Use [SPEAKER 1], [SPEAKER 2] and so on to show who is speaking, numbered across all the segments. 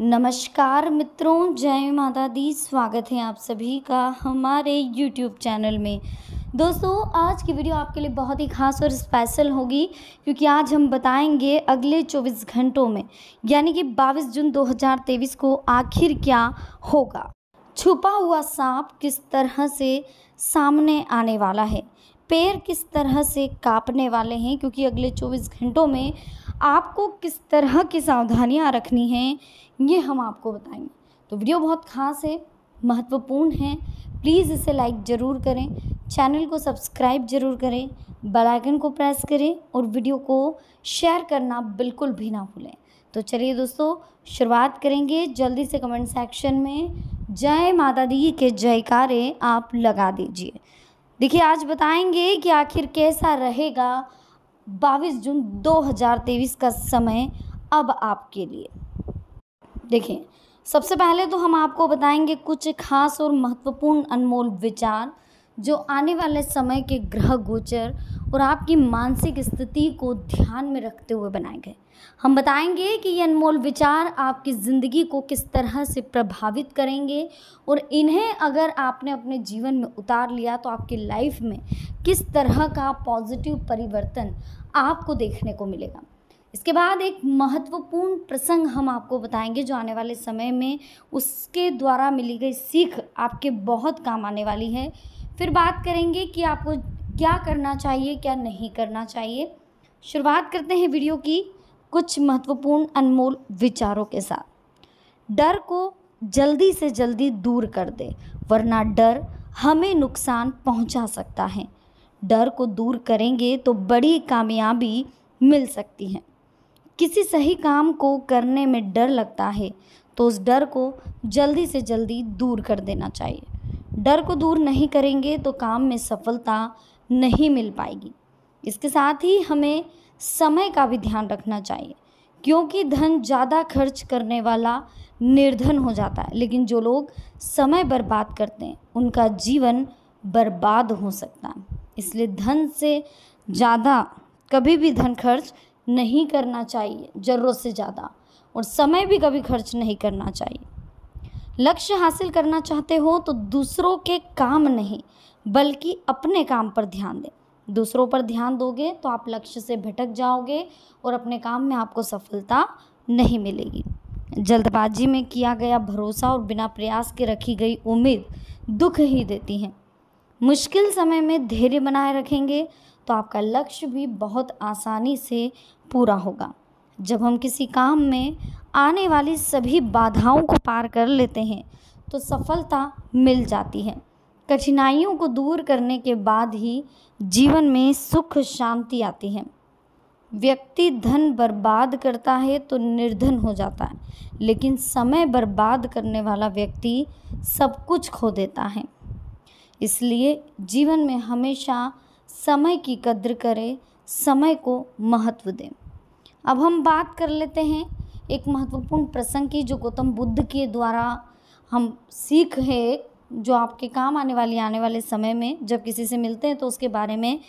[SPEAKER 1] नमस्कार मित्रों, जय माता दी। स्वागत है आप सभी का हमारे YouTube चैनल में। दोस्तों, आज की वीडियो आपके लिए बहुत ही खास और स्पेशल होगी क्योंकि आज हम बताएंगे अगले 24 घंटों में यानी कि 22 जून 2023 को आखिर क्या होगा। छुपा हुआ सांप किस तरह से सामने आने वाला है, पैर किस तरह से कांपने वाले हैं, क्योंकि अगले 24 घंटों में आपको किस तरह की सावधानियां रखनी हैं ये हम आपको बताएंगे। तो वीडियो बहुत खास है, महत्वपूर्ण है। प्लीज़ इसे लाइक ज़रूर करें, चैनल को सब्सक्राइब ज़रूर करें, बेल आइकन को प्रेस करें और वीडियो को शेयर करना बिल्कुल भी ना भूलें। तो चलिए दोस्तों, शुरुआत करेंगे। जल्दी से कमेंट सेक्शन में जय माता दी के जयकारे आप लगा दीजिए। देखिए, आज बताएंगे कि आखिर कैसा रहेगा 22 जून 2023 का समय अब आपके लिए। देखिए, सबसे पहले तो हम आपको बताएंगे कुछ खास और महत्वपूर्ण अनमोल विचार जो आने वाले समय के ग्रह गोचर और आपकी मानसिक स्थिति को ध्यान में रखते हुए बनाए गए। हम बताएंगे कि ये अनमोल विचार आपकी ज़िंदगी को किस तरह से प्रभावित करेंगे और इन्हें अगर आपने अपने जीवन में उतार लिया तो आपकी लाइफ में किस तरह का पॉजिटिव परिवर्तन आपको देखने को मिलेगा। इसके बाद एक महत्वपूर्ण प्रसंग हम आपको बताएंगे जो आने वाले समय में उसके द्वारा मिली गई सीख आपके बहुत काम आने वाली है। फिर बात करेंगे कि आपको क्या करना चाहिए, क्या नहीं करना चाहिए। शुरुआत करते हैं वीडियो की कुछ महत्वपूर्ण अनमोल विचारों के साथ। डर को जल्दी से जल्दी दूर कर दे, वरना डर हमें नुकसान पहुंचा सकता है। डर को दूर करेंगे तो बड़ी कामयाबी मिल सकती है। किसी सही काम को करने में डर लगता है तो उस डर को जल्दी से जल्दी दूर कर देना चाहिए। डर को दूर नहीं करेंगे तो काम में सफलता नहीं मिल पाएगी। इसके साथ ही हमें समय का भी ध्यान रखना चाहिए, क्योंकि धन ज़्यादा खर्च करने वाला निर्धन हो जाता है, लेकिन जो लोग समय बर्बाद करते हैं उनका जीवन बर्बाद हो सकता है। इसलिए धन से ज़्यादा कभी भी धन खर्च नहीं करना चाहिए, ज़रूरत से ज़्यादा, और समय भी कभी खर्च नहीं करना चाहिए। लक्ष्य हासिल करना चाहते हो तो दूसरों के काम नहीं बल्कि अपने काम पर ध्यान दें। दूसरों पर ध्यान दोगे तो आप लक्ष्य से भटक जाओगे और अपने काम में आपको सफलता नहीं मिलेगी। जल्दबाजी में किया गया भरोसा और बिना प्रयास के रखी गई उम्मीद दुख ही देती है। मुश्किल समय में धैर्य बनाए रखेंगे तो आपका लक्ष्य भी बहुत आसानी से पूरा होगा। जब हम किसी काम में आने वाली सभी बाधाओं को पार कर लेते हैं तो सफलता मिल जाती है। कठिनाइयों को दूर करने के बाद ही जीवन में सुख शांति आती है। व्यक्ति धन बर्बाद करता है तो निर्धन हो जाता है, लेकिन समय बर्बाद करने वाला व्यक्ति सब कुछ खो देता है। इसलिए जीवन में हमेशा समय की कद्र करें, समय को महत्व दें। अब हम बात कर लेते हैं एक महत्वपूर्ण प्रसंग की जो गौतम बुद्ध के द्वारा हम सीख है जो आपके काम आने वाले समय में जब किसी से मिलते हैं तो उसके बारे में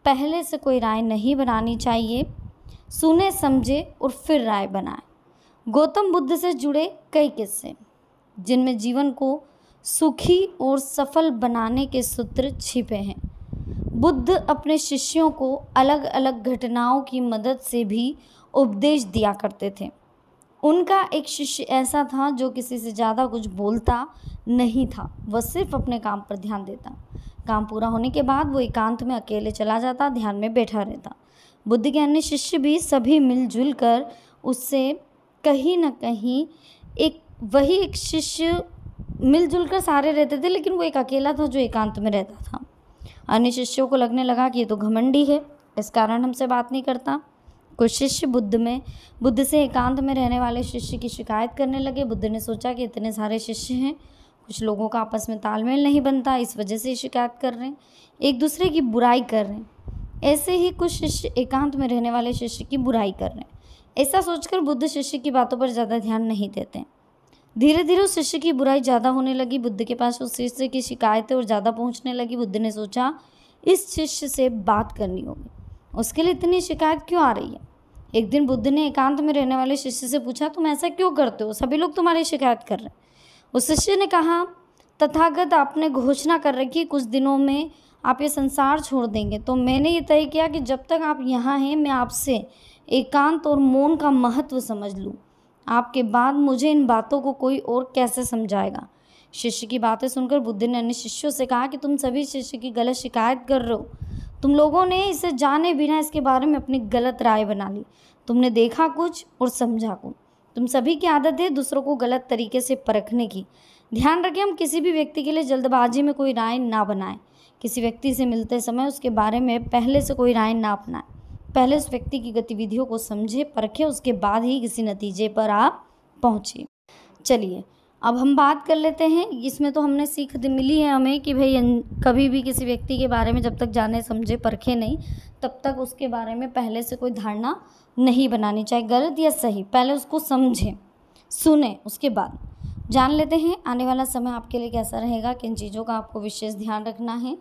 [SPEAKER 1] पहले से कोई राय नहीं बनानी चाहिए। सुने समझे और फिर राय बनाएं। गौतम बुद्ध से जुड़े कई किस्से जिनमें जीवन को सुखी और सफल बनाने के सूत्र छिपे हैं। बुद्ध अपने शिष्यों को अलग अलग घटनाओं की मदद से भी उपदेश दिया करते थे। उनका एक शिष्य ऐसा था जो किसी से ज़्यादा कुछ बोलता नहीं था, वह सिर्फ अपने काम पर ध्यान देता। काम पूरा होने के बाद वो एकांत में अकेले चला जाता, ध्यान में बैठा रहता। बुद्ध के अन्य शिष्य भी सभी मिलजुल कर उससे कहीं ना कहीं एक शिष्य मिलजुल कर सारे रहते थे, लेकिन वो एक अकेला था जो एकांत में रहता था। अन्य शिष्यों को लगने लगा कि ये तो घमंडी है, इस कारण हमसे बात नहीं करता। कुछ शिष्य बुद्ध से एकांत में रहने वाले शिष्य की शिकायत करने लगे। बुद्ध ने सोचा कि इतने सारे शिष्य हैं, कुछ लोगों का आपस में तालमेल नहीं बनता, इस वजह से शिकायत कर रहे हैं, एक दूसरे की बुराई कर रहे हैं। ऐसे ही कुछ शिष्य एकांत में रहने वाले शिष्य की बुराई कर रहे हैं। ऐसा सोचकर बुद्ध शिष्य की बातों पर ज़्यादा ध्यान नहीं देते। धीरे धीरे उस शिष्य की बुराई ज़्यादा होने लगी। बुद्ध के पास उस शिष्य की शिकायतें और ज़्यादा पहुंचने लगी। बुद्ध ने सोचा इस शिष्य से बात करनी होगी, उसके लिए इतनी शिकायत क्यों आ रही है। एक दिन बुद्ध ने एकांत में रहने वाले शिष्य से पूछा, तुम ऐसा क्यों करते हो, सभी लोग तुम्हारी शिकायत कर रहे हैं। उस शिष्य ने कहा, तथागत आपने घोषणा कर रखी कुछ दिनों में आप ये संसार छोड़ देंगे, तो मैंने ये तय किया कि जब तक आप यहाँ हैं मैं आपसे एकांत और मौन का महत्व समझ लूँ। आपके बाद मुझे इन बातों को कोई और कैसे समझाएगा। शिष्य की बातें सुनकर बुद्ध ने अन्य शिष्यों से कहा कि तुम सभी शिष्य की गलत शिकायत कर रहे हो। तुम लोगों ने इसे जाने बिना इसके बारे में अपनी गलत राय बना ली। तुमने देखा कुछ और समझा कुछ। तुम सभी की आदत है दूसरों को गलत तरीके से परखने की। ध्यान रखें, हम किसी भी व्यक्ति के लिए जल्दबाजी में कोई राय ना बनाएं। किसी व्यक्ति से मिलते समय उसके बारे में पहले से कोई राय ना अपनाएं। पहले उस व्यक्ति की गतिविधियों को समझे, परखें, उसके बाद ही किसी नतीजे पर आप पहुँचिए। चलिए अब हम बात कर लेते हैं। इसमें तो हमने सीख मिली है हमें कि भाई कभी भी किसी व्यक्ति के बारे में जब तक जाने समझे परखे नहीं, तब तक उसके बारे में पहले से कोई धारणा नहीं बनानी, चाहे गलत या सही। पहले उसको समझें, सुने, उसके बाद जान लेते हैं आने वाला समय आपके लिए कैसा रहेगा, किन चीज़ों का आपको विशेष ध्यान रखना है।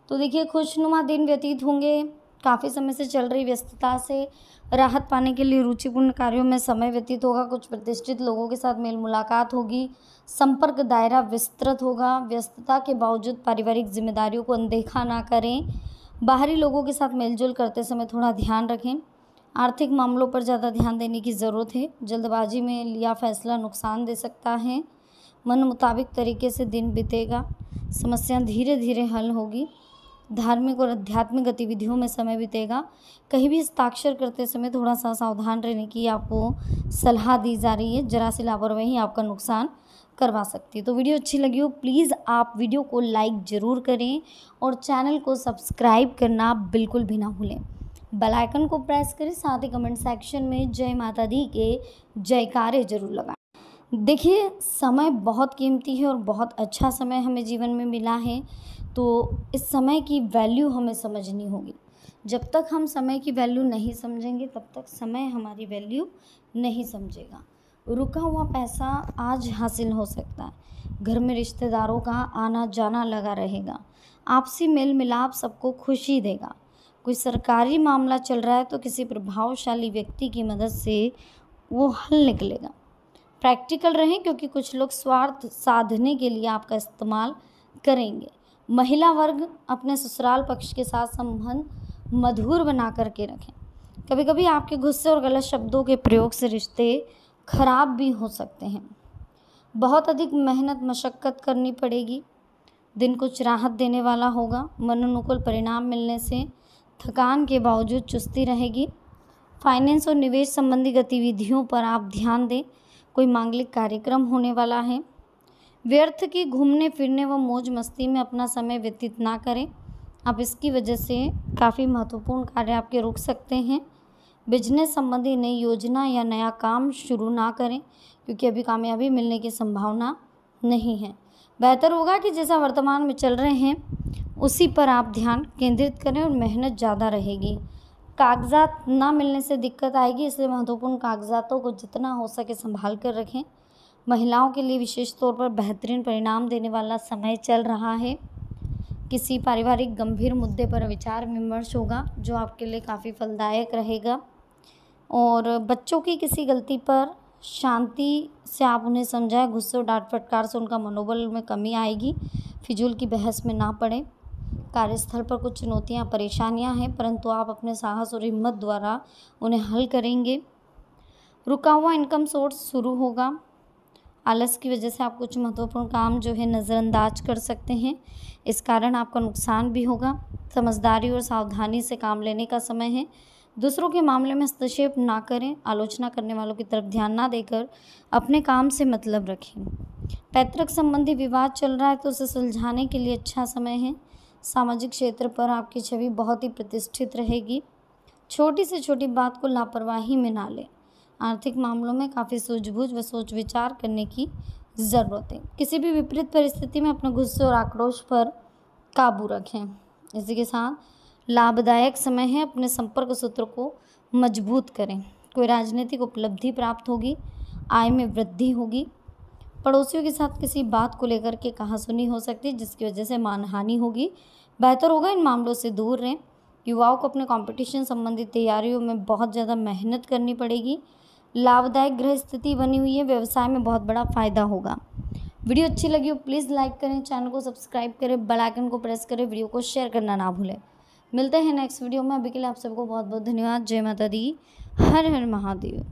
[SPEAKER 1] तो देखिए, खुशनुमा दिन व्यतीत होंगे। काफ़ी समय से चल रही व्यस्तता से राहत पाने के लिए रुचिपूर्ण कार्यों में समय व्यतीत होगा। कुछ प्रतिष्ठित लोगों के साथ मेल मुलाकात होगी। संपर्क दायरा विस्तृत होगा। व्यस्तता के बावजूद पारिवारिक जिम्मेदारियों को अनदेखा ना करें। बाहरी लोगों के साथ मेलजोल करते समय थोड़ा ध्यान रखें। आर्थिक मामलों पर ज़्यादा ध्यान देने की ज़रूरत है। जल्दबाजी में लिया फैसला नुकसान दे सकता है। मन मुताबिक तरीके से दिन बीतेगा। समस्या धीरे धीरे हल होगी। धार्मिक और आध्यात्मिक गतिविधियों में समय बीतेगा। कहीं भी हस्ताक्षर करते समय थोड़ा सा सावधान रहने की आपको सलाह दी जा रही है। जरा सी लापरवाही आपका नुकसान करवा सकती है। तो वीडियो अच्छी लगी हो प्लीज़ आप वीडियो को लाइक ज़रूर करें और चैनल को सब्सक्राइब करना बिल्कुल भी ना भूलें। बेल आइकन को प्रेस करें, साथ ही कमेंट सेक्शन में जय माता दी के जयकारे जरूर लगाएं। देखिए, समय बहुत कीमती है और बहुत अच्छा समय हमें जीवन में मिला है, तो इस समय की वैल्यू हमें समझनी होगी। जब तक हम समय की वैल्यू नहीं समझेंगे तब तक समय हमारी वैल्यू नहीं समझेगा। रुका हुआ पैसा आज हासिल हो सकता है। घर में रिश्तेदारों का आना जाना लगा रहेगा। आपसी मेल मिलाप सबको खुशी देगा। कोई सरकारी मामला चल रहा है तो किसी प्रभावशाली व्यक्ति की मदद से वो हल निकलेगा। प्रैक्टिकल रहें, क्योंकि कुछ लोग स्वार्थ साधने के लिए आपका इस्तेमाल करेंगे। महिला वर्ग अपने ससुराल पक्ष के साथ संबंध मधुर बना करके रखें। कभी कभी आपके गुस्से और गलत शब्दों के प्रयोग से रिश्ते खराब भी हो सकते हैं। बहुत अधिक मेहनत मशक्क़त करनी पड़ेगी। दिन कुछ राहत देने वाला होगा। मनोनुकूल परिणाम मिलने से थकान के बावजूद चुस्ती रहेगी। फाइनेंस और निवेश संबंधी गतिविधियों पर आप ध्यान दें। कोई मांगलिक कार्यक्रम होने वाला है। व्यर्थ की घूमने फिरने व मौज मस्ती में अपना समय व्यतीत ना करें। आप इसकी वजह से काफ़ी महत्वपूर्ण कार्य आपके रुक सकते हैं। बिजनेस संबंधी नई योजना या नया काम शुरू ना करें, क्योंकि अभी कामयाबी मिलने की संभावना नहीं है। बेहतर होगा कि जैसा वर्तमान में चल रहे हैं उसी पर आप ध्यान केंद्रित करें और मेहनत ज़्यादा रहेगी। कागजात ना मिलने से दिक्कत आएगी, इसलिए महत्वपूर्ण कागजातों को जितना हो सके संभाल कर रखें। महिलाओं के लिए विशेष तौर पर बेहतरीन परिणाम देने वाला समय चल रहा है। किसी पारिवारिक गंभीर मुद्दे पर विचार विमर्श होगा जो आपके लिए काफ़ी फलदायक रहेगा। और बच्चों की किसी गलती पर शांति से आप उन्हें समझाएं। गुस्से और डांट फटकार से उनका मनोबल में कमी आएगी। फिजूल की बहस में ना पड़ें। कार्यस्थल पर कुछ चुनौतियां परेशानियां हैं, परंतु आप अपने साहस और हिम्मत द्वारा उन्हें हल करेंगे। रुका हुआ इनकम सोर्स शुरू होगा। आलस की वजह से आप कुछ महत्वपूर्ण काम जो है नज़रअंदाज कर सकते हैं। इस कारण आपका नुकसान भी होगा। समझदारी और सावधानी से काम लेने का समय है। दूसरों के मामले में हस्तक्षेप ना करें। आलोचना करने वालों की तरफ ध्यान ना देकर अपने काम से मतलब रखें। पैतृक संबंधी विवाद चल रहा है तो उसे सुलझाने के लिए अच्छा समय है। सामाजिक क्षेत्र पर आपकी छवि बहुत ही प्रतिष्ठित रहेगी। छोटी से छोटी बात को लापरवाही में ना लें। आर्थिक मामलों में काफ़ी सूझबूझ व सोच विचार करने की ज़रूरत है। किसी भी विपरीत परिस्थिति में अपने गुस्से और आक्रोश पर काबू रखें। इसी के साथ लाभदायक समय है। अपने संपर्क सूत्र को मजबूत करें। कोई राजनीतिक उपलब्धि प्राप्त होगी। आय में वृद्धि होगी। पड़ोसियों के साथ किसी बात को लेकर के कहासुनी हो सकती है, जिसकी वजह से मानहानि होगी। बेहतर होगा इन मामलों से दूर रहें। युवाओं को अपने कंपटीशन संबंधित तैयारियों में बहुत ज़्यादा मेहनत करनी पड़ेगी। लाभदायक ग्रह स्थिति बनी हुई है, व्यवसाय में बहुत बड़ा फ़ायदा होगा। वीडियो अच्छी लगी हो प्लीज़ लाइक करें, चैनल को सब्सक्राइब करें, बेल आइकन को प्रेस करें, वीडियो को शेयर करना ना भूलें। मिलते हैं नेक्स्ट वीडियो में। अभी के लिए आप सबको बहुत बहुत धन्यवाद। जय माता दी, हर हर महादेव।